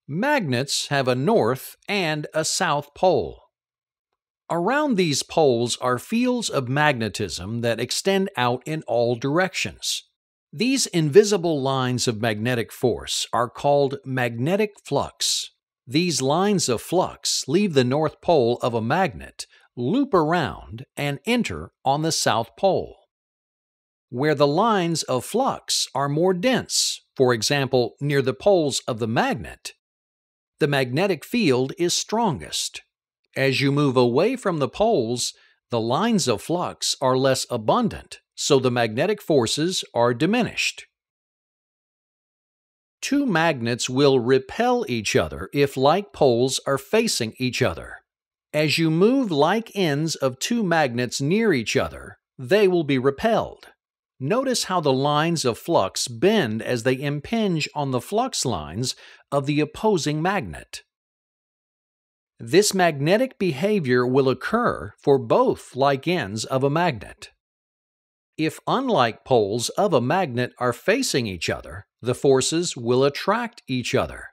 Magnets have a north and a south pole. Around these poles are fields of magnetism that extend out in all directions. These invisible lines of magnetic force are called magnetic flux. These lines of flux leave the north pole of a magnet, loop around, and enter on the south pole. Where the lines of flux are more dense, for example, near the poles of the magnet, the magnetic field is strongest. As you move away from the poles, the lines of flux are less abundant, so the magnetic forces are diminished. Two magnets will repel each other if like poles are facing each other. As you move like ends of two magnets near each other, they will be repelled. Notice how the lines of flux bend as they impinge on the flux lines of the opposing magnet. This magnetic behavior will occur for both like ends of a magnet. If unlike poles of a magnet are facing each other, the forces will attract each other.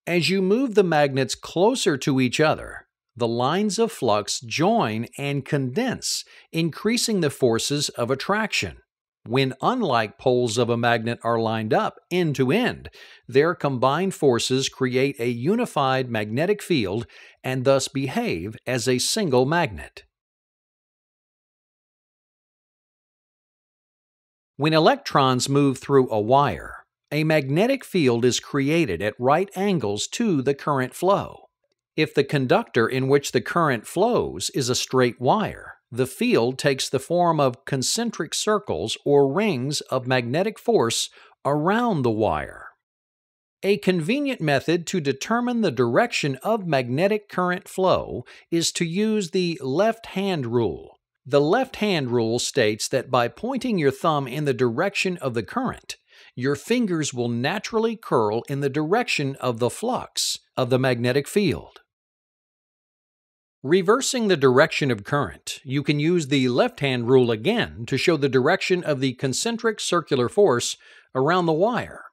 As you move the magnets closer to each other, the lines of flux join and condense, increasing the forces of attraction. When unlike poles of a magnet are lined up end to end, their combined forces create a unified magnetic field and thus behave as a single magnet. When electrons move through a wire, a magnetic field is created at right angles to the current flow. If the conductor in which the current flows is a straight wire, the field takes the form of concentric circles or rings of magnetic force around the wire. A convenient method to determine the direction of magnetic current flow is to use the left-hand rule. The left-hand rule states that by pointing your thumb in the direction of the current, your fingers will naturally curl in the direction of the flux of the magnetic field. Reversing the direction of current, you can use the left-hand rule again to show the direction of the concentric circular force around the wire.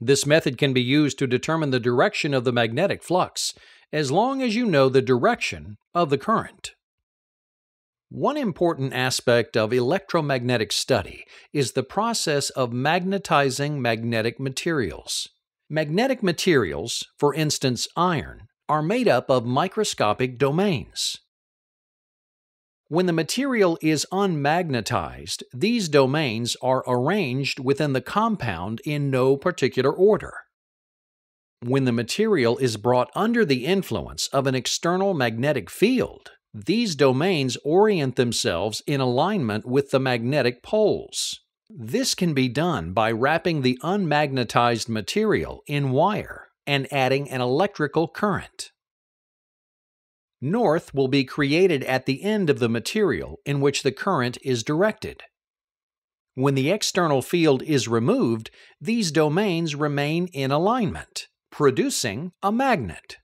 This method can be used to determine the direction of the magnetic flux, as long as you know the direction of the current. One important aspect of electromagnetic study is the process of magnetizing magnetic materials. Magnetic materials, for instance iron, are made up of microscopic domains. When the material is unmagnetized, these domains are arranged within the compound in no particular order. When the material is brought under the influence of an external magnetic field, these domains orient themselves in alignment with the magnetic poles. This can be done by wrapping the unmagnetized material in wire and adding an electrical current. North will be created at the end of the material in which the current is directed. When the external field is removed, these domains remain in alignment, producing a magnet.